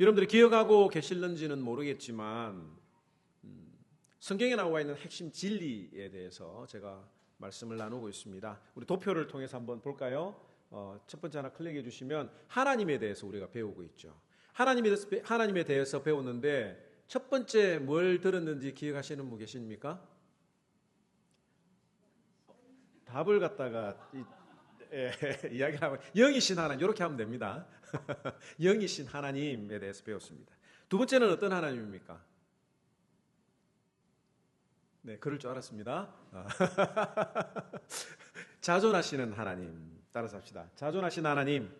여러분들이 기억하고 계실는지는 모르겠지만 성경에 나와 있는 핵심 진리에 대해서 제가 말씀을 나누고 있습니다. 우리 도표를 통해서 한번 볼까요? 첫 번째 하나 클릭해 주시면 하나님에 대해서 우리가 배우고 있죠. 하나님에 대해서 배웠는데 첫 번째 뭘 들었는지 기억하시는 분 계십니까? 답을 갖다가 이야기를 하면 영이신 하나님 이렇게 하면 됩니다. 영이신 하나님에 대해서 배웠습니다. 두 번째는 어떤 하나님입니까? 네, 그럴 줄 알았습니다. 자존하시는 하나님 따라서 합시다. 자존하신 하나님.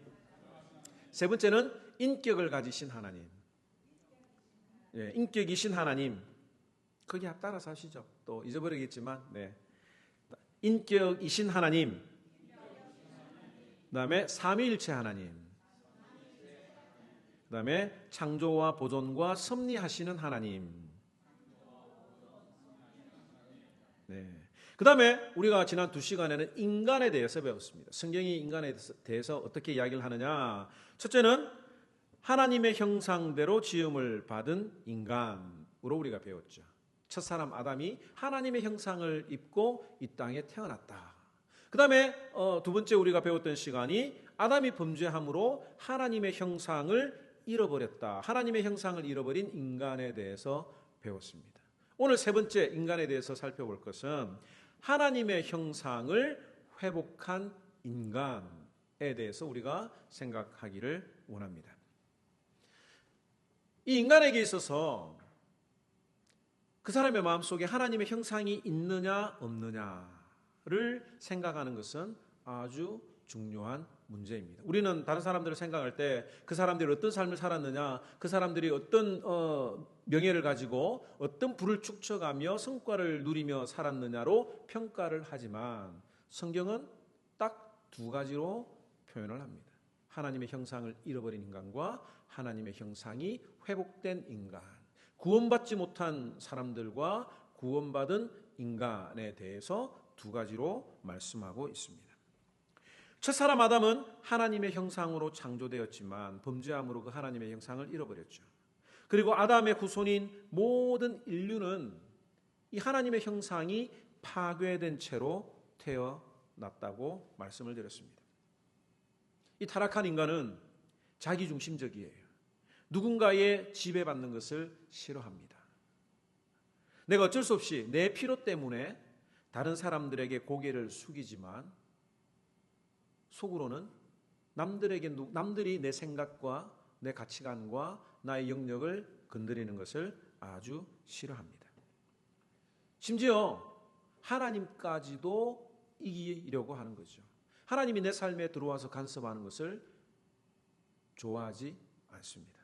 세 번째는 인격을 가지신 하나님. 예, 인격이신 하나님. 거기 따라서 하시죠. 또 잊어버리겠지만 네. 인격이신 하나님. 그 다음에 삼위일체 하나님. 그 다음에 창조와 보존과 섭리하시는 하나님. 네. 그 다음에 우리가 지난 2시간에는 인간에 대해서 배웠습니다. 성경이 인간에 대해서 어떻게 이야기를 하느냐. 첫째는 하나님의 형상대로 지음을 받은 인간으로 우리가 배웠죠. 첫사람 아담이 하나님의 형상을 입고 이 땅에 태어났다. 그 다음에 두 번째 우리가 배웠던 시간이 아담이 범죄함으로 하나님의 형상을 잃어버렸다. 하나님의 형상을 잃어버린 인간에 대해서 배웠습니다. 오늘 세 번째 인간에 대해서 살펴볼 것은 하나님의 형상을 회복한 인간에 대해서 우리가 생각하기를 원합니다. 이 인간에게 있어서 그 사람의 마음속에 하나님의 형상이 있느냐 없느냐를 생각하는 것은 아주 중요한 문제입니다. 우리는 다른 사람들을 생각할 때 그 사람들이 어떤 삶을 살았느냐, 그 사람들이 어떤 명예를 가지고 어떤 부를 축적하며 성과를 누리며 살았느냐로 평가를 하지만 성경은 딱 두 가지로 표현을 합니다. 하나님의 형상을 잃어버린 인간과 하나님의 형상이 회복된 인간, 구원받지 못한 사람들과 구원받은 인간에 대해서 두 가지로 말씀하고 있습니다. 첫사람 아담은 하나님의 형상으로 창조되었지만 범죄함으로 그 하나님의 형상을 잃어버렸죠. 그리고 아담의 후손인 모든 인류는 이 하나님의 형상이 파괴된 채로 태어났다고 말씀을 드렸습니다. 이 타락한 인간은 자기중심적이에요. 누군가의 지배받는 것을 싫어합니다. 내가 어쩔 수 없이 내 필요 때문에 다른 사람들에게 고개를 숙이지만 속으로는 남들이 내 생각과 내 가치관과 나의 영역을 건드리는 것을 아주 싫어합니다. 심지어 하나님까지도 이기려고 하는 거죠. 하나님이 내 삶에 들어와서 간섭하는 것을 좋아하지 않습니다.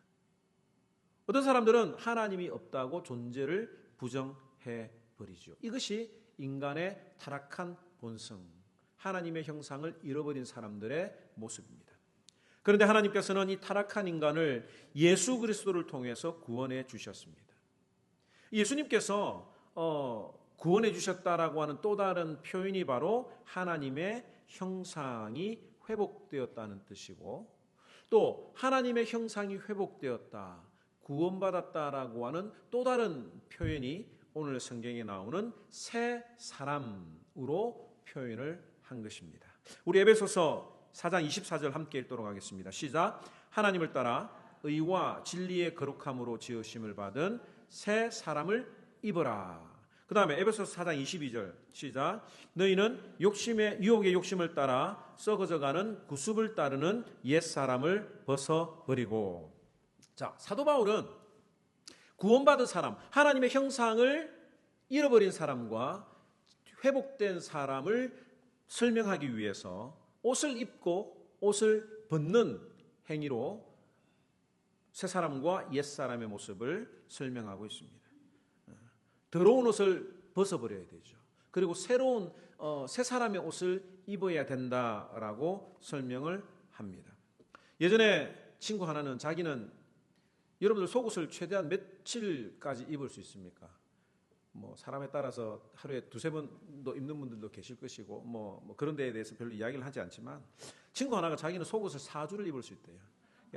어떤 사람들은 하나님이 없다고 존재를 부정해 버리죠. 이것이 인간의 타락한 본성, 하나님의 형상을 잃어버린 사람들의 모습입니다. 그런데 하나님께서는 이 타락한 인간을 예수 그리스도를 통해서 구원해 주셨습니다. 예수님께서 구원해 주셨다라고 하는 또 다른 표현이 바로 하나님의 형상이 회복되었다는 뜻이고, 또 하나님의 형상이 회복되었다, 구원받았다라고 하는 또 다른 표현이 오늘 성경에 나오는 새 사람으로 표현을 한 것입니다. 우리 에베소서 4장 24절 함께 읽도록 하겠습니다. 시작. 하나님을 따라 의와 진리의 거룩함으로 지으심을 받은 새 사람을 입어라. 그 다음에 에베소서 4장 22절 시작. 너희는 유혹의 욕심을 따라 썩어져가는 구습을 따르는 옛사람을 벗어버리고. 자, 사도 바울은 구원받은 사람, 하나님의 형상을 잃어버린 사람과 회복된 사람을 설명하기 위해서 옷을 입고 옷을 벗는 행위로 새 사람과 옛 사람의 모습을 설명하고 있습니다. 더러운 옷을 벗어버려야 되죠. 그리고 새로운 새 사람의 옷을 입어야 된다라고 설명을 합니다. 예전에 친구 하나는 자기는 여러분들 속옷을 최대한 며칠까지 입을 수 있습니까? 뭐 사람에 따라서 하루에 두세 번도 입는 분들도 계실 것이고 뭐 그런 데에 대해서 별로 이야기를 하지 않지만 친구 하나가 자기는 속옷을 4주를 입을 수 있대요.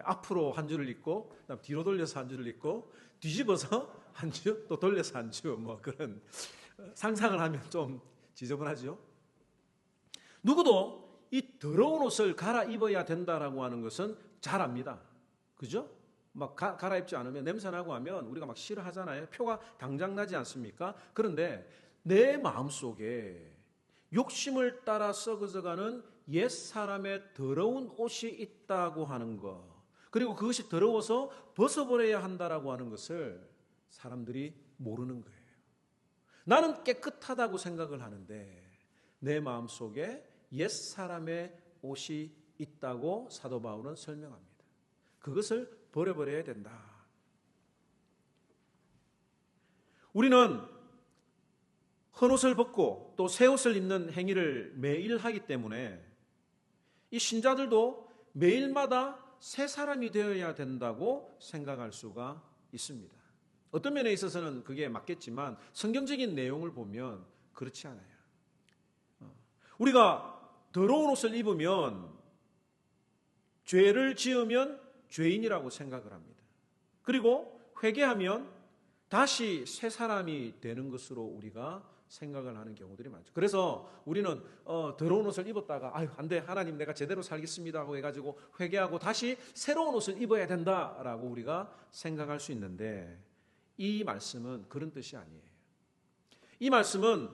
앞으로 한 줄을 읽고 그다음 뒤로 돌려서 한 줄을 읽고 뒤집어서 한 줄, 또 돌려서 한 줄, 뭐 그런 상상을 하면 좀 지저분하죠. 누구도 이 더러운 옷을 갈아입어야 된다라고 하는 것은 잘 압니다. 그죠? 막 갈아입지 않으면 냄새나고 하면 우리가 막 싫어하잖아요. 표가 당장 나지 않습니까? 그런데 내 마음속에 욕심을 따라 썩어져가는 옛사람의 더러운 옷이 있다고 하는 것, 그리고 그것이 더러워서 벗어버려야 한다라고 하는 것을 사람들이 모르는 거예요. 나는 깨끗하다고 생각을 하는데 내 마음속에 옛사람의 옷이 있다고 사도 바울은 설명합니다. 그것을 버려버려야 된다. 우리는 헌옷을 벗고 또 새 옷을 입는 행위를 매일 하기 때문에 이 신자들도 매일마다 새 사람이 되어야 된다고 생각할 수가 있습니다. 어떤 면에 있어서는 그게 맞겠지만 성경적인 내용을 보면 그렇지 않아요. 우리가 더러운 옷을 입으면 죄를 지으면 죄인이라고 생각을 합니다. 그리고 회개하면 다시 새 사람이 되는 것으로 우리가 생각을 하는 경우들이 많죠. 그래서 우리는 더러운 옷을 입었다가 아유 안 돼, 하나님 내가 제대로 살겠습니다 하고 해가지고 회개하고 다시 새로운 옷을 입어야 된다라고 우리가 생각할 수 있는데, 이 말씀은 그런 뜻이 아니에요. 이 말씀은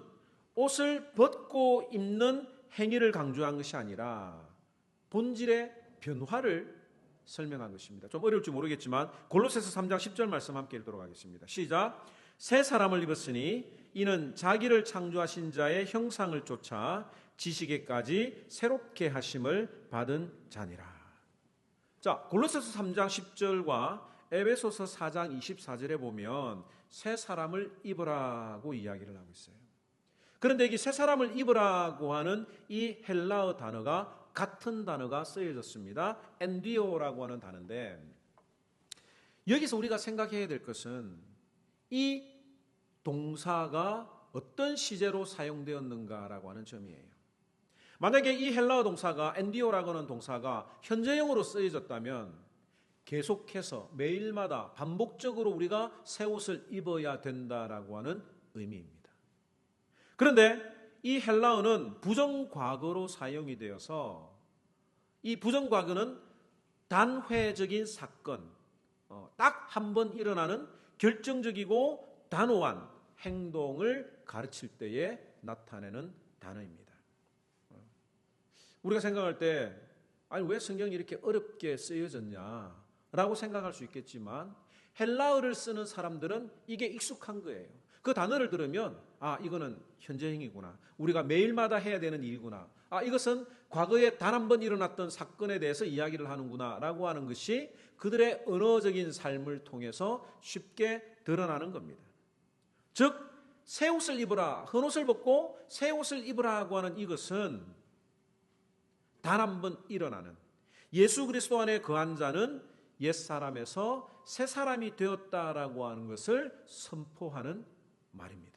옷을 벗고 입는 행위를 강조한 것이 아니라 본질의 변화를 설명한 것입니다. 좀 어려울지 모르겠지만 골로새서 3장 10절 말씀 함께 읽도록 하겠습니다. 시작. 새 사람을 입었으니 이는 자기를 창조하신 자의 형상을 쫓아 지식에까지 새롭게 하심을 받은 자니라. 자, 골로새서 3장 10절과 에베소서 4장 24절에 보면 새 사람을 입으라고 이야기를 하고 있어요. 그런데 이 새 사람을 입으라고 하는 이 헬라어 단어가 같은 단어가 쓰여졌습니다. 엔디오라고 하는 단어인데, 여기서 우리가 생각해야 될 것은 이 동사가 어떤 시제로 사용되었는가라고 하는 점이에요. 만약에 이 헬라어 동사가 엔디오라고 하는 동사가 현재형으로 쓰여졌다면 계속해서 매일마다 반복적으로 우리가 새 옷을 입어야 된다라고 하는 의미입니다. 그런데 이 헬라어는 부정과거로 사용이 되어서 이 부정과거는 단회적인 사건, 딱 한 번 일어나는 결정적이고 단호한 행동을 가르칠 때에 나타내는 단어입니다. 우리가 생각할 때 아니 왜 성경이 이렇게 어렵게 쓰여졌냐라고 생각할 수 있겠지만 헬라어를 쓰는 사람들은 이게 익숙한 거예요. 그 단어를 들으면 아 이거는 현재형이구나, 우리가 매일마다 해야 되는 일이구나, 아 이것은 과거에 단 한 번 일어났던 사건에 대해서 이야기를 하는구나 라고 하는 것이 그들의 언어적인 삶을 통해서 쉽게 드러나는 겁니다. 즉 새 옷을 입으라, 헌옷을 벗고 새 옷을 입으라고 하는 이것은 단 한 번 일어나는, 예수 그리스도 안에 거한 자는 옛사람에서 새 사람이 되었다라고 하는 것을 선포하는 말입니다.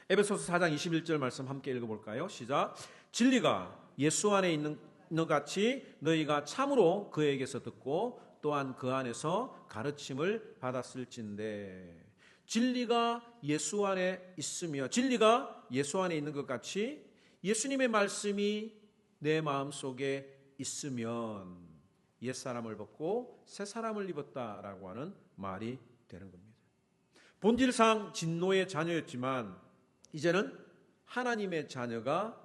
에베소서 4장 21절 말씀 함께 읽어볼까요? 시작. 진리가 예수 안에 있는 것 같이 너희가 참으로 그에게서 듣고 또한 그 안에서 가르침을 받았을진데, 진리가 예수 안에 있으며 진리가 예수 안에 있는 것 같이 예수님의 말씀이 내 마음속에 있으면 옛사람을 벗고 새사람을 입었다라고 하는 말이 되는 겁니다. 본질상 진노의 자녀였지만 이제는 하나님의 자녀가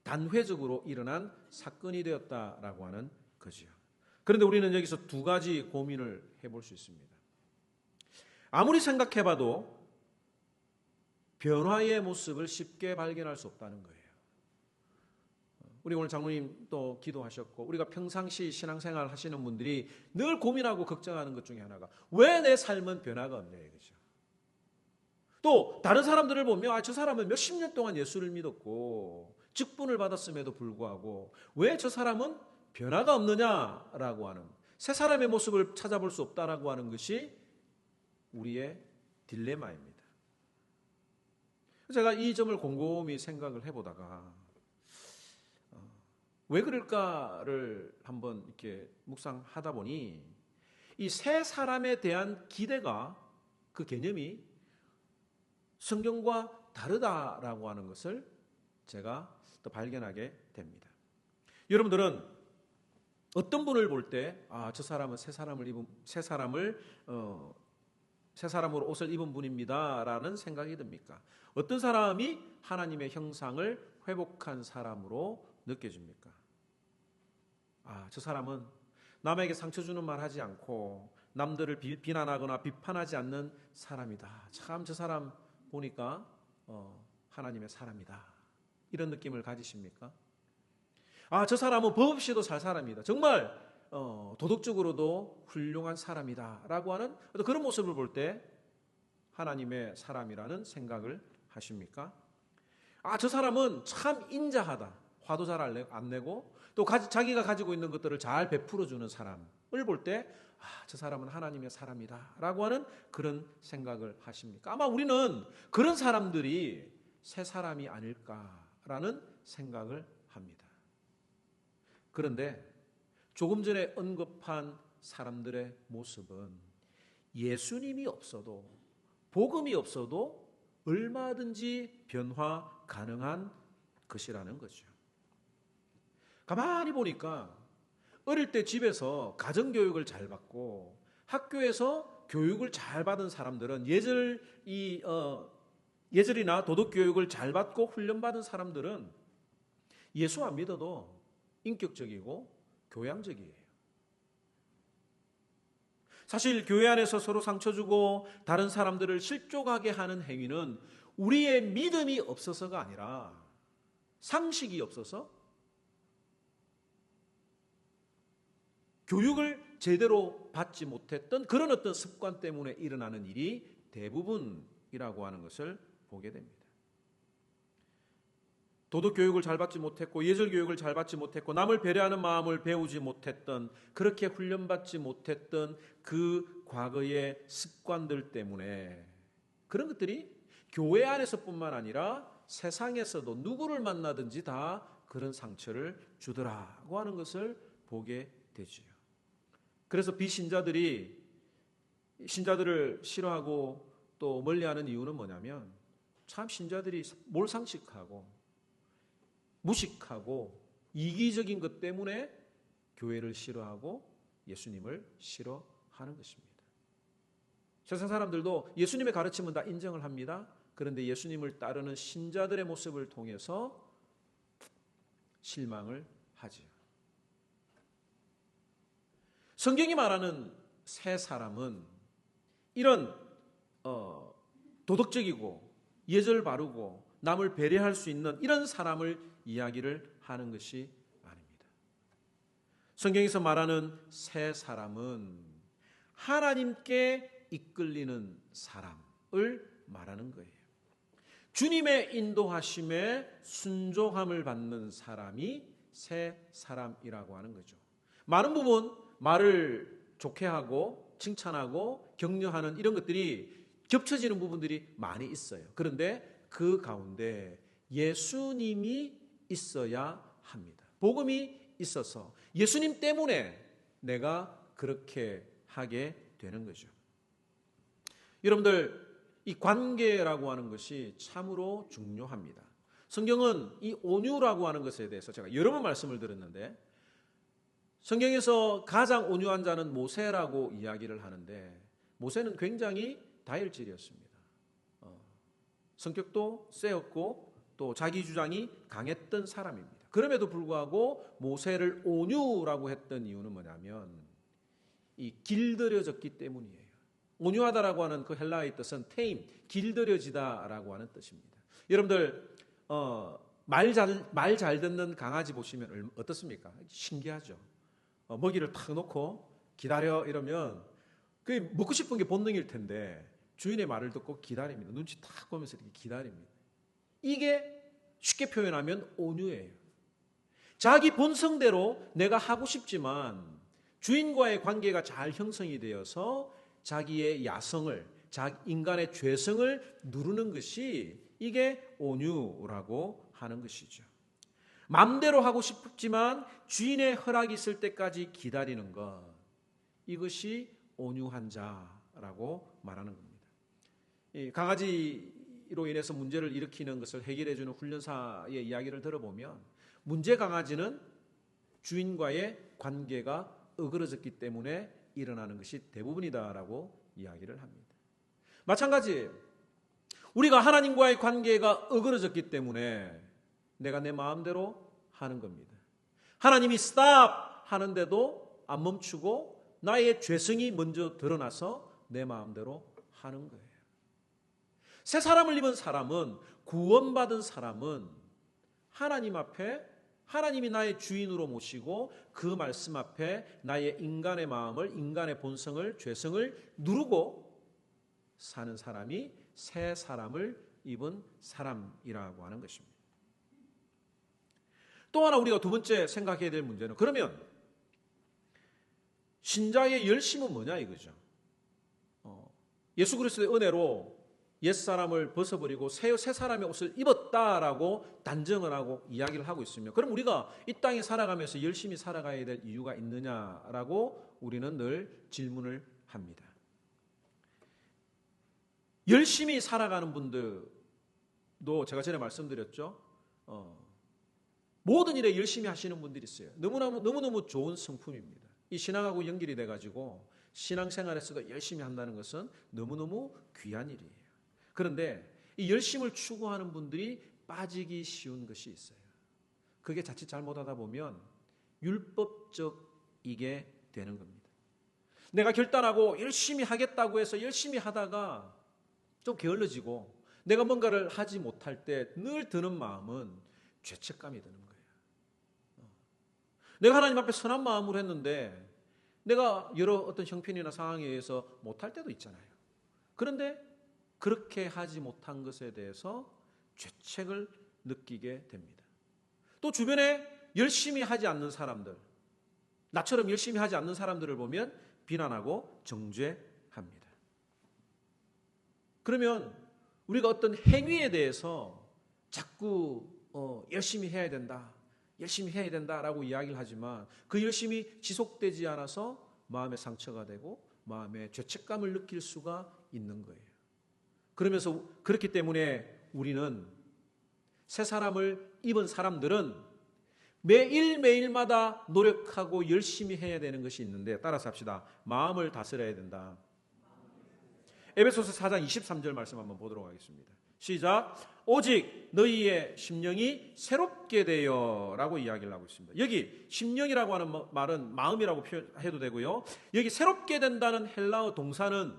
단회적으로 일어난 사건이 되었다라고 하는 거지요. 그런데 우리는 여기서 두 가지 고민을 해볼 수 있습니다. 아무리 생각해봐도 변화의 모습을 쉽게 발견할 수 없다는 거예요. 우리 오늘 장로님 또 기도하셨고 우리가 평상시 신앙생활 하시는 분들이 늘 고민하고 걱정하는 것 중에 하나가 왜 내 삶은 변화가 없냐 이거죠. 또 다른 사람들을 보면 저 사람은 몇십 년 동안 예수를 믿었고 직분을 받았음에도 불구하고 왜 저 사람은 변화가 없느냐라고 하는, 새 사람의 모습을 찾아볼 수 없다라고 하는 것이 우리의 딜레마입니다. 제가 이 점을 곰곰이 생각을 해보다가 왜 그럴까를 한번 이렇게 묵상하다 보니 이 새 사람에 대한 기대가, 그 개념이 성경과 다르다라고 하는 것을 제가 또 발견하게 됩니다. 여러분들은 어떤 분을 볼 때 저 사람은 새 사람으로 옷을 입은 분입니다라는 생각이 듭니까? 어떤 사람이 하나님의 형상을 회복한 사람으로 느껴집니까? 저 사람은 남에게 상처 주는 말 하지 않고 남들을 비난하거나 비판하지 않는 사람이다. 참 저 사람 보니까 하나님의 사람이다. 이런 느낌을 가지십니까? 저 사람은 법 없이도 살 사람이다. 정말 도덕적으로도 훌륭한 사람이다 라고 하는 그런 모습을 볼 때 하나님의 사람이라는 생각을 하십니까? 저 사람은 참 인자하다. 화도 잘 안 내고 또 자기가 가지고 있는 것들을 잘 베풀어주는 사람을 볼 때 저 사람은 하나님의 사람이다 라고 하는 그런 생각을 하십니까? 아마 우리는 그런 사람들이 새 사람이 아닐까라는 생각을 합니다. 그런데 조금 전에 언급한 사람들의 모습은 예수님이 없어도, 복음이 없어도 얼마든지 변화 가능한 것이라는 거죠. 가만히 보니까 어릴 때 집에서 가정교육을 잘 받고 학교에서 교육을 잘 받은 사람들은 예절이나 도덕교육을 잘 받고 훈련받은 사람들은 예수 안 믿어도 인격적이고 교양적이에요. 사실 교회 안에서 서로 상처 주고 다른 사람들을 실족하게 하는 행위는 우리의 믿음이 없어서가 아니라 상식이 없어서, 교육을 제대로 받지 못했던 그런 어떤 습관 때문에 일어나는 일이 대부분이라고 하는 것을 보게 됩니다. 도덕교육을 잘 받지 못했고 예절교육을 잘 받지 못했고 남을 배려하는 마음을 배우지 못했던, 그렇게 훈련받지 못했던 그 과거의 습관들 때문에 그런 것들이 교회 안에서뿐만 아니라 세상에서도 누구를 만나든지 다 그런 상처를 주더라고 하는 것을 보게 되지요. 그래서 비신자들이 신자들을 싫어하고 또 멀리하는 이유는 뭐냐면 참 신자들이 몰상식하고 무식하고 이기적인 것 때문에 교회를 싫어하고 예수님을 싫어하는 것입니다. 세상 사람들도 예수님의 가르침은 다 인정을 합니다. 그런데 예수님을 따르는 신자들의 모습을 통해서 실망을 하지요. 성경이 말하는 새 사람은 이런 도덕적이고 예절 바르고 남을 배려할 수 있는 이런 사람을 이야기를 하는 것이 아닙니다. 성경에서 말하는 새 사람은 하나님께 이끌리는 사람을 말하는 거예요. 주님의 인도하심에 순종함을 받는 사람이 새 사람이라고 하는 거죠. 많은 부분 말을 좋게 하고 칭찬하고 격려하는 이런 것들이 겹쳐지는 부분들이 많이 있어요. 그런데 그 가운데 예수님이 있어야 합니다. 복음이 있어서 예수님 때문에 내가 그렇게 하게 되는 거죠. 여러분들, 이 관계라고 하는 것이 참으로 중요합니다. 성경은 이 온유라고 하는 것에 대해서 제가 여러 번 말씀을 드렸는데 성경에서 가장 온유한 자는 모세라고 이야기를 하는데 모세는 굉장히 다혈질이었습니다. 성격도 세었고 또 자기 주장이 강했던 사람입니다. 그럼에도 불구하고 모세를 온유라고 했던 이유는 뭐냐면 이 길들여졌기 때문이에요. 온유하다라고 하는 그 헬라어의 뜻은 테임, 길들여지다라고 하는 뜻입니다. 여러분들 말 잘 듣는 강아지 보시면 어떻습니까? 신기하죠. 먹이를 탁 놓고 기다려 이러면 그게 먹고 싶은 게 본능일 텐데 주인의 말을 듣고 기다립니다. 눈치 탁 보면서 이렇게 기다립니다. 이게 쉽게 표현하면 온유예요. 자기 본성대로 내가 하고 싶지만 주인과의 관계가 잘 형성이 되어서 자기의 야성을, 인간의 죄성을 누르는 것이 이게 온유라고 하는 것이죠. 마음대로 하고 싶지만 주인의 허락이 있을 때까지 기다리는 것, 이것이 온유한 자라고 말하는 겁니다. 이 강아지로 인해서 문제를 일으키는 것을 해결해주는 훈련사의 이야기를 들어보면 문제 강아지는 주인과의 관계가 어그러졌기 때문에 일어나는 것이 대부분이다라고 이야기를 합니다. 마찬가지 우리가 하나님과의 관계가 어그러졌기 때문에 내가 내 마음대로 하는 겁니다. 하나님이 스탑 하는데도 안 멈추고 나의 죄성이 먼저 드러나서 내 마음대로 하는 거예요. 새 사람을 입은 사람은, 구원받은 사람은 하나님 앞에, 하나님이 나의 주인으로 모시고 그 말씀 앞에 나의 인간의 마음을, 인간의 본성을, 죄성을 누르고 사는 사람이 새 사람을 입은 사람이라고 하는 것입니다. 또 하나 우리가 두 번째 생각해야 될 문제는, 그러면 신자의 열심은 뭐냐 이거죠. 예수 그리스도의 은혜로 옛사람을 벗어버리고 새 사람의 옷을 입었다라고 단정을 하고 이야기를 하고 있으며, 그럼 우리가 이 땅에 살아가면서 열심히 살아가야 될 이유가 있느냐라고 우리는 늘 질문을 합니다. 열심히 살아가는 분들도 제가 전에 말씀드렸죠. 모든 일에 열심히 하시는 분들이 있어요. 너무너무 좋은 성품입니다. 이 신앙하고 연결이 돼가지고 신앙생활에서도 열심히 한다는 것은 너무너무 귀한 일이에요. 그런데 이 열심을 추구하는 분들이 빠지기 쉬운 것이 있어요. 그게 자칫 잘못하다 보면 율법적이게 되는 겁니다. 내가 결단하고 열심히 하겠다고 해서 열심히 하다가 좀 게을러지고 내가 뭔가를 하지 못할 때 늘 드는 마음은 죄책감이 드는 거예요. 내가 하나님 앞에 선한 마음으로 했는데 내가 여러 어떤 형편이나 상황에 의해서 못할 때도 있잖아요. 그런데 그렇게 하지 못한 것에 대해서 죄책을 느끼게 됩니다. 또 주변에 열심히 하지 않는 사람들, 나처럼 열심히 하지 않는 사람들을 보면 비난하고 정죄합니다. 그러면 우리가 어떤 행위에 대해서 자꾸 열심히 해야 된다, 열심히 해야 된다라고 이야기를 하지만 그 열심이 지속되지 않아서 마음의 상처가 되고 마음의 죄책감을 느낄 수가 있는 거예요. 그러면서 그렇기 때문에 우리는 새 사람을 입은 사람들은 매일매일마다 노력하고 열심히 해야 되는 것이 있는데, 따라서 합시다. 마음을 다스려야 된다. 에베소서 4장 23절 말씀 한번 보도록 하겠습니다. 시작. 오직 너희의 심령이 새롭게 되어 라고 이야기를 하고 있습니다. 여기 심령이라고 하는 말은 마음이라고 표현해도 되고요. 여기 새롭게 된다는 헬라어 동사는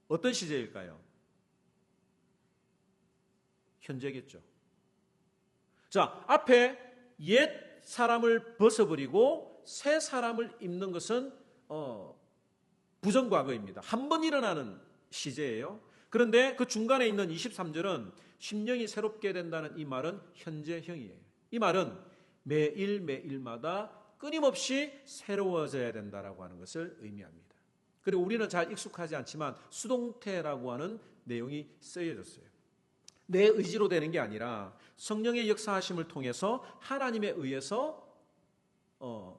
어떤 시제일까요? 현재겠죠. 자, 앞에 옛 사람을 벗어버리고 새 사람을 입는 것은 부정과거입니다. 한 번 일어나는 시제예요. 그런데 그 중간에 있는 23절은 심령이 새롭게 된다는 이 말은 현재형이에요. 이 말은 매일매일마다 끊임없이 새로워져야 된다라고 하는 것을 의미합니다. 그리고 우리는 잘 익숙하지 않지만 수동태라고 하는 내용이 쓰여졌어요. 내 의지로 되는 게 아니라 성령의 역사하심을 통해서 하나님에 의해서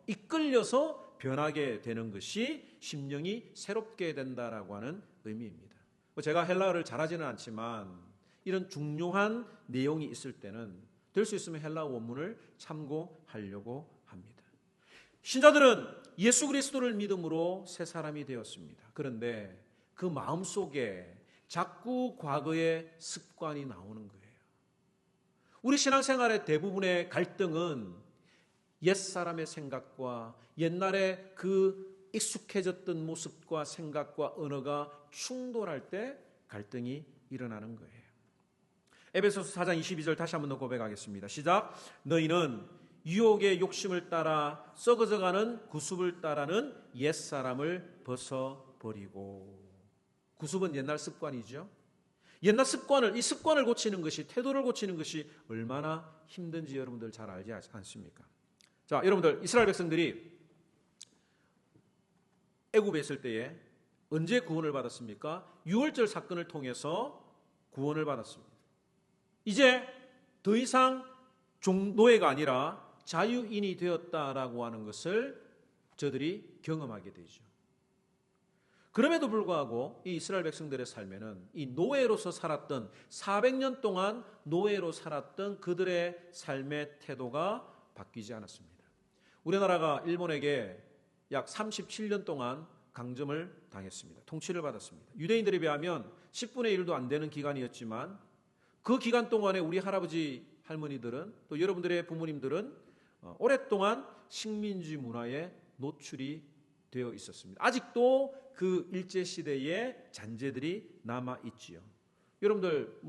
이끌려서 변하게 되는 것이 심령이 새롭게 된다라고 하는 의미입니다. 제가 헬라어를 잘하지는 않지만 이런 중요한 내용이 있을 때는 될 수 있으면 헬라어 원문을 참고하려고 합니다. 신자들은 예수 그리스도를 믿음으로 새 사람이 되었습니다. 그런데 그 마음속에 자꾸 과거의 습관이 나오는 거예요. 우리 신앙생활의 대부분의 갈등은 옛사람의 생각과 옛날에 그 익숙해졌던 모습과 생각과 언어가 충돌할 때 갈등이 일어나는 거예요. 에베소서 4장 22절 다시 한번 더 고백하겠습니다. 시작. 너희는 유혹의 욕심을 따라 썩어져가는 구습을 따라는 옛사람을 벗어버리고. 구습은 옛날 습관이죠. 옛날 습관을, 이 습관을 고치는 것이, 태도를 고치는 것이 얼마나 힘든지 여러분들 잘 알지 않습니까? 자, 여러분들, 이스라엘 백성들이 애굽에 있을 때에 언제 구원을 받았습니까? 유월절 사건을 통해서 구원을 받았습니다. 이제 더 이상 노예가 아니라 자유인이 되었다라고 하는 것을 저들이 경험하게 되죠. 그럼에도 불구하고 이 이스라엘 백성들의 삶에는 이 노예로서 살았던 400년 동안 노예로 살았던 그들의 삶의 태도가 바뀌지 않았습니다. 우리나라가 일본에게 약 37년 동안 강점을 당했습니다. 통치를 받았습니다. 유대인들에 비하면 10분의 1도 안 되는 기간이었지만 그 기간 동안에 우리 할아버지 할머니들은 또 여러분들의 부모님들은 오랫동안 식민지 문화에 노출이 되어 있었습니다. 아직도 그 일제시대의 잔재들이 남아있지요. 여러분들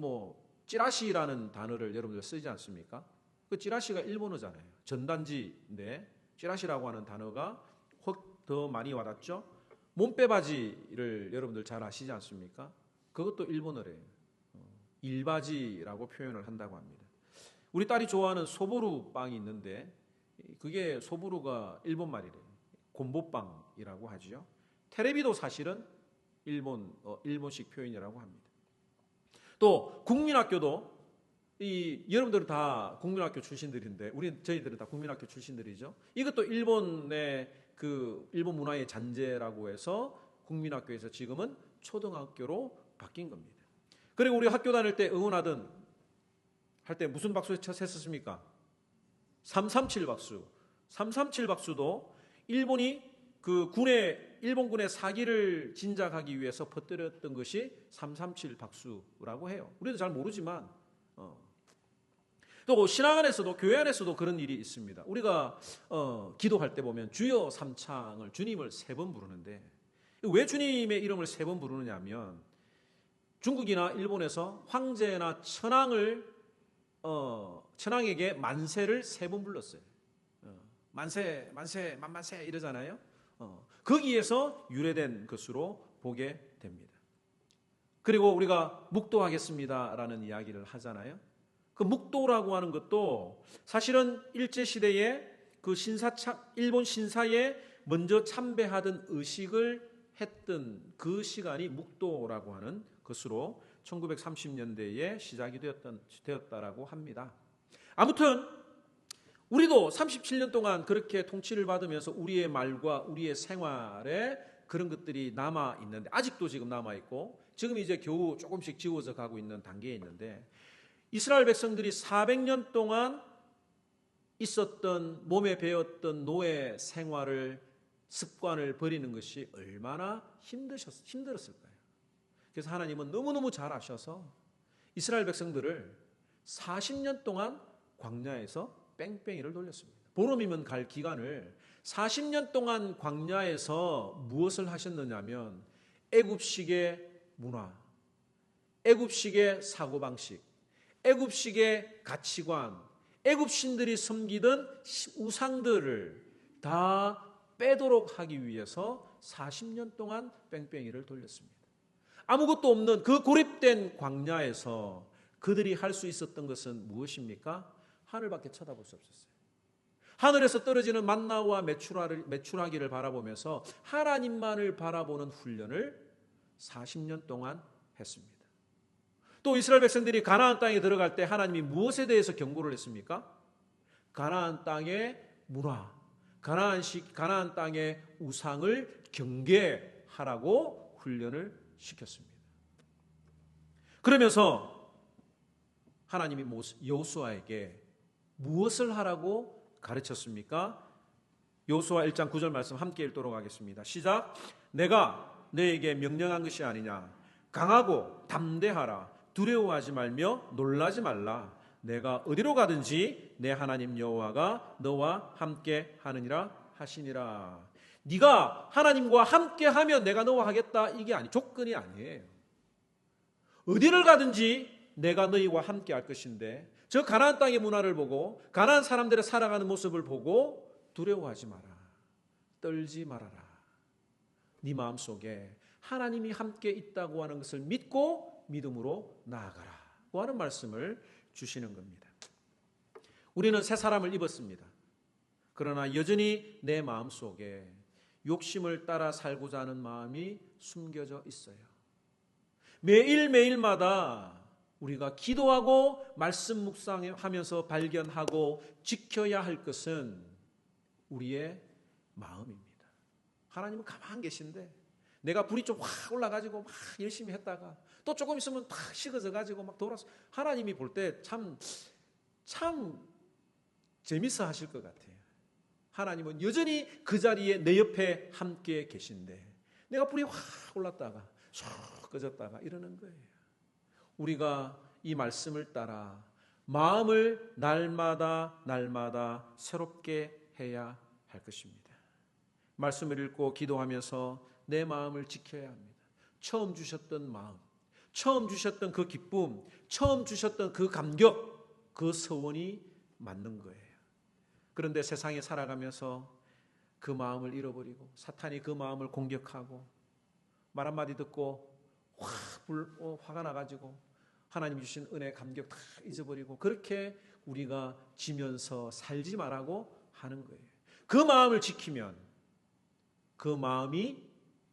찌라시라는 단어를 여러분들 쓰지 않습니까? 그 찌라시가 일본어잖아요. 전단지인데 찌라시라고 하는 단어가 확 더 많이 와닿죠. 몸빼바지를 여러분들 잘 아시지 않습니까? 그것도 일본어래요. 일바지라고 표현을 한다고 합니다. 우리 딸이 좋아하는 소보루 빵이 있는데 그게 소보루가 일본 말이래요. 곤보빵이라고 하죠. 테레비도 사실은 일본식 표현이라고 합니다. 또 국민학교도 여러분들은 다 국민학교 출신들인데 저희들은 다 국민학교 출신들이죠. 이것도 일본의 일본 문화의 잔재라고 해서 국민학교에서 지금은 초등학교로 바뀐 겁니다. 그리고 우리 학교 다닐 때 응원하던 할 때 무슨 박수 쳤었습니까? 337 박수. 337 박수도 일본이 일본군의 사기를 진작하기 위해서 퍼뜨렸던 것이 337 박수라고 해요. 우리도 잘 모르지만 또 신앙 안에서도 교회 안에서도 그런 일이 있습니다. 우리가 기도할 때 보면 주여 삼창을 주님을 3번 부르는데 왜 주님의 이름을 3번 부르느냐 하면 중국이나 일본에서 황제나 천황에게 만세를 3번 불렀어요. 만세 만세 만만세 이러잖아요. 거기에서 유래된 것으로 보게 됩니다. 그리고 우리가 묵도하겠습니다라는 이야기를 하잖아요. 그 묵도라고 하는 것도 사실은 일제시대에 일본 신사에 먼저 참배하던 의식을 했던 그 시간이 묵도라고 하는 것으로 1930년대에 시작이 되었다라고 합니다. 아무튼 우리도 37년 동안 그렇게 통치를 받으면서 우리의 말과 우리의 생활에 그런 것들이 남아 있는데 아직도 지금 남아 있고 지금 이제 겨우 조금씩 지워져 가고 있는 단계에 있는데 이스라엘 백성들이 400년 동안 있었던 몸에 배었던 노예 생활을 습관을 버리는 것이 얼마나 힘들었을까요? 그래서 하나님은 너무너무 잘 아셔서 이스라엘 백성들을 40년 동안 광야에서 뺑뺑이를 돌렸습니다. 보름이면 갈 기간을 40년 동안 광야에서 무엇을 하셨느냐면 애굽식의 문화, 애굽식의 사고방식, 애굽식의 가치관, 애굽 신들이 섬기던 우상들을 다 빼도록 하기 위해서 40년 동안 뺑뺑이를 돌렸습니다. 아무것도 없는 그 고립된 광야에서 그들이 할 수 있었던 것은 무엇입니까? 하늘밖에 쳐다볼 수 없었어요. 하늘에서 떨어지는 만나와 메추라기를 바라보면서 하나님만을 바라보는 훈련을 40년 동안 했습니다. 또 이스라엘 백성들이 가나안 땅에 들어갈 때 하나님이 무엇에 대해서 경고를 했습니까? 가나안 땅의 문화, 가나안 땅의 우상을 경계하라고 훈련을 시켰습니다. 그러면서 하나님이 여호수아에게 무엇을 하라고 가르쳤습니까? 여호수아 1장 9절 말씀 함께 읽도록 하겠습니다. 시작. 내가 너에게 명령한 것이 아니냐. 강하고 담대하라. 두려워하지 말며 놀라지 말라. 내가 어디로 가든지 내 하나님 여호와가 너와 함께 하느니라 하시니라. 네가 하나님과 함께 하면 내가 너와 하겠다. 이게 조건이 아니에요. 어디를 가든지 내가 너희와 함께 할 것인데 저 가나안 땅의 문화를 보고 가나안 사람들의 살아가는 모습을 보고 두려워하지 마라. 떨지 말아라. 네 마음속에 하나님이 함께 있다고 하는 것을 믿고 믿음으로 나아가라고 하는 말씀을 주시는 겁니다. 우리는 새 사람을 입었습니다. 그러나 여전히 내 마음속에 욕심을 따라 살고자 하는 마음이 숨겨져 있어요. 매일매일마다 우리가 기도하고 말씀 묵상하면서 발견하고 지켜야 할 것은 우리의 마음입니다. 하나님은 가만히 계신데 내가 불이 좀 확 올라가지고 막 열심히 했다가 또 조금 있으면 탁 식어져 가지고 막 돌아서 하나님이 볼 때 참 재밌어 하실 것 같아요. 하나님은 여전히 그 자리에 내 옆에 함께 계신데 내가 불이 확 올랐다가 쏙 꺼졌다가 이러는 거예요. 우리가 이 말씀을 따라 마음을 날마다 새롭게 해야 할 것입니다. 말씀을 읽고 기도하면서 내 마음을 지켜야 합니다. 처음 주셨던 마음, 처음 주셨던 그 기쁨, 처음 주셨던 그 감격, 그 서원이 맞는 거예요. 그런데 세상에 살아가면서 그 마음을 잃어버리고 사탄이 그 마음을 공격하고 말 한마디 듣고 화가 나가지고 하나님 주신 은혜 감격 다 잊어버리고 그렇게 우리가 지면서 살지 말라고 하는 거예요. 그 마음을 지키면 그 마음이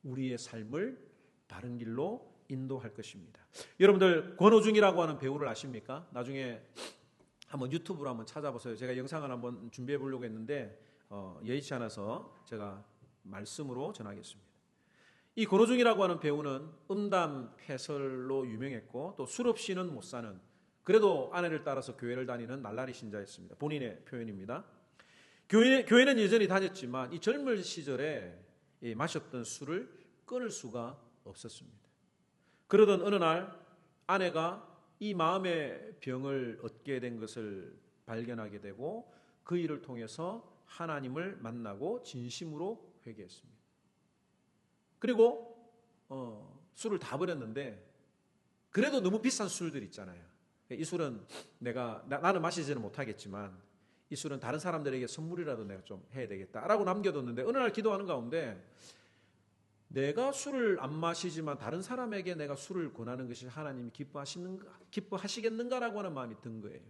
우리의 삶을 바른 길로 인도할 것입니다. 여러분들 권오중이라고 하는 배우를 아십니까? 나중에 한번 유튜브로 한번 찾아보세요. 제가 영상을 한번 준비해 보려고 했는데 여의치 않아서 제가 말씀으로 전하겠습니다. 이 권오중이라고 하는 배우는 음담 패설로 유명했고 또 술 없이는 못 사는, 그래도 아내를 따라서 교회를 다니는 날라리 신자였습니다. 본인의 표현입니다. 교회는 여전히 다녔지만 이 젊은 시절에 마셨던 술을 끊을 수가 없었습니다. 그러던 어느 날 아내가 이 마음의 병을 얻게 된 것을 발견하게 되고 그 일을 통해서 하나님을 만나고 진심으로 회개했습니다. 그리고 술을 다 버렸는데 그래도 너무 비싼 술들 있잖아요. 이 술은 나는 마시지는 못하겠지만 이 술은 다른 사람들에게 선물이라도 내가 좀 해야 되겠다라고 남겨뒀는데 어느 날 기도하는 가운데 내가 술을 안 마시지만 다른 사람에게 내가 술을 권하는 것이 하나님이 기뻐하시겠는가라고 하는 마음이 든 거예요.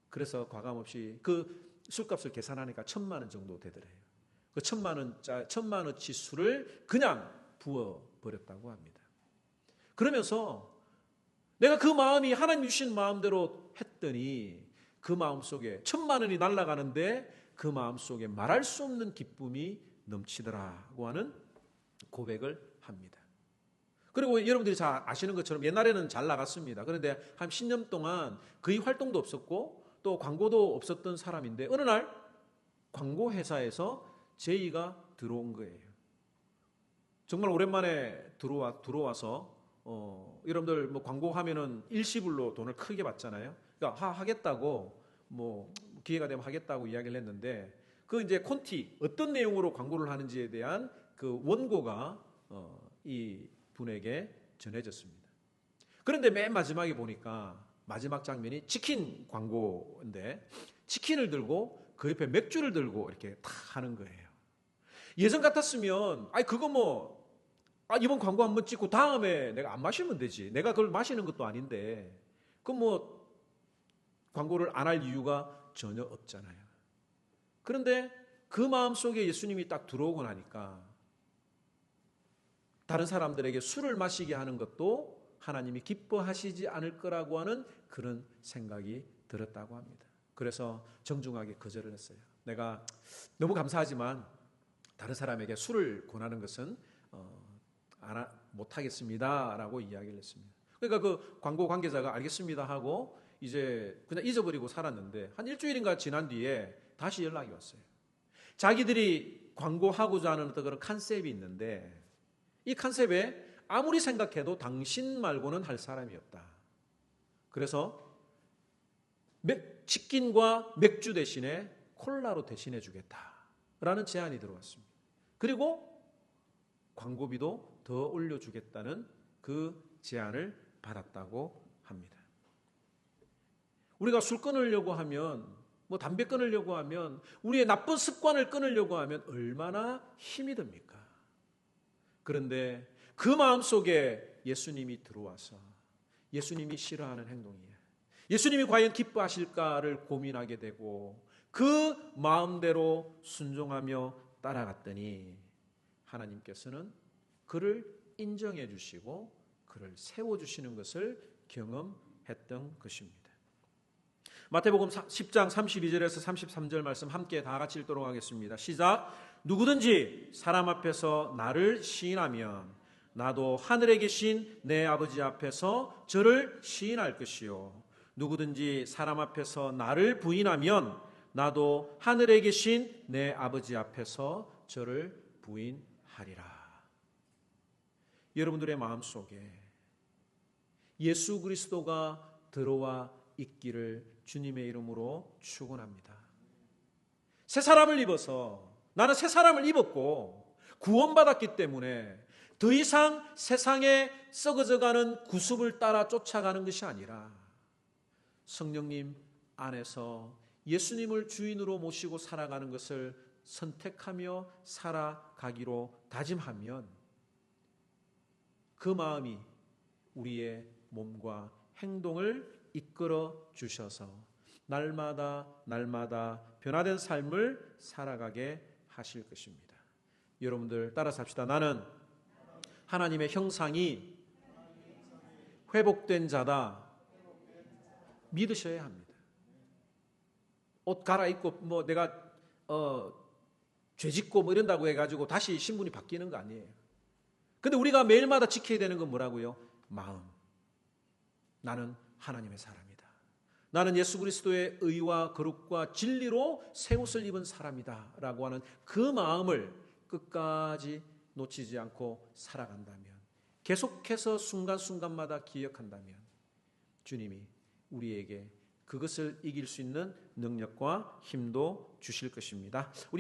그래서 과감없이 그 술값을 계산하니까 1,000만 원 정도 되더래요. 그 1,000만 원치 술을 그냥 부어버렸다고 합니다. 그러면서 내가 그 마음이 하나님 주신 마음대로 했더니 그 마음 속에 1,000만 원이 날아가는데 그 마음 속에 말할 수 없는 기쁨이 넘치더라고 하는 고백을 합니다. 그리고 여러분들이 잘 아시는 것처럼 옛날에는 잘 나갔습니다. 그런데 한 10년 동안 거의 활동도 없었고 또 광고도 없었던 사람인데 어느 날 광고 회사에서 제의가 들어온 거예요. 정말 오랜만에 들어와서 여러분들 뭐 광고하면은 일시불로 돈을 크게 받잖아요. 그러니까 하겠다고 뭐 기회가 되면 하겠다고 이야기를 했는데 그 이제 콘티 어떤 내용으로 광고를 하는지에 대한 그 원고가 이 분에게 전해졌습니다. 그런데 맨 마지막에 보니까 마지막 장면이 치킨 광고인데 치킨을 들고 그 옆에 맥주를 들고 이렇게 다 하는 거예요. 예전 같았으면 그거 이번 광고 한번 찍고 다음에 내가 안 마시면 되지. 내가 그걸 마시는 것도 아닌데 그 광고를 안 할 이유가 전혀 없잖아요. 그런데 그 마음속에 예수님이 딱 들어오고 나니까 다른 사람들에게 술을 마시게 하는 것도 하나님이 기뻐하시지 않을 거라고 하는 그런 생각이 들었다고 합니다. 그래서 정중하게 거절을 했어요. 내가 너무 감사하지만 다른 사람에게 술을 권하는 것은 못하겠습니다 라고 이야기를 했습니다. 그러니까 그 광고 관계자가 알겠습니다 하고 이제 그냥 잊어버리고 살았는데 한 일주일인가 지난 뒤에 다시 연락이 왔어요. 자기들이 광고하고자 하는 어떤 그런 컨셉이 있는데 이 컨셉에 아무리 생각해도 당신 말고는 할 사람이 없다. 그래서 치킨과 맥주 대신에 콜라로 대신해 주겠다라는 제안이 들어왔습니다. 그리고 광고비도 더 올려주겠다는 그 제안을 받았다고 합니다. 우리가 술 끊으려고 하면 담배 끊으려고 하면 우리의 나쁜 습관을 끊으려고 하면 얼마나 힘이 듭니까? 그런데 그 마음속에 예수님이 들어와서 예수님이 싫어하는 행동이에요. 예수님이 과연 기뻐하실까를 고민하게 되고 그 마음대로 순종하며 따라갔더니 하나님께서는 그를 인정해 주시고 그를 세워주시는 것을 경험했다고 했던 것입니다. 마태복음 10장 32절에서 33절 말씀 함께 다 같이 읽도록 하겠습니다. 시작. 누구든지 사람 앞에서 나를 시인하면 나도 하늘에 계신 내 아버지 앞에서 저를 시인할 것이요 누구든지 사람 앞에서 나를 부인하면 나도 하늘에 계신 내 아버지 앞에서 저를 부인하리라. 여러분들의 마음속에 예수 그리스도가 들어와 있기를 주님의 이름으로 축원합니다. 새 사람을 입어서 나는 새 사람을 입었고 구원받았기 때문에 더 이상 세상에 썩어져가는 구습을 따라 쫓아가는 것이 아니라 성령님 안에서 예수님을 주인으로 모시고 살아가는 것을 선택하며 살아가기로 다짐하면 그 마음이 우리의 몸과 행동을 이끌어 주셔서 날마다 변화된 삶을 살아가게 하실 것입니다. 여러분들 따라서 합시다. 나는 하나님의 형상이 회복된 자다. 믿으셔야 합니다. 옷 갈아입고 내가 죄짓고 이런다고 해가지고 다시 신분이 바뀌는 거 아니에요. 근데 우리가 매일마다 지켜야 되는 건 뭐라고요? 마음. 나는 하나님의 사람이다. 나는 예수 그리스도의 의와 거룩과 진리로 새 옷을 입은 사람이다 라고 하는 그 마음을 끝까지 놓치지 않고 살아간다면, 계속해서 순간순간마다 기억한다면 주님이 우리에게 그것을 이길 수 있는 능력과 힘도 주실 것입니다. 우리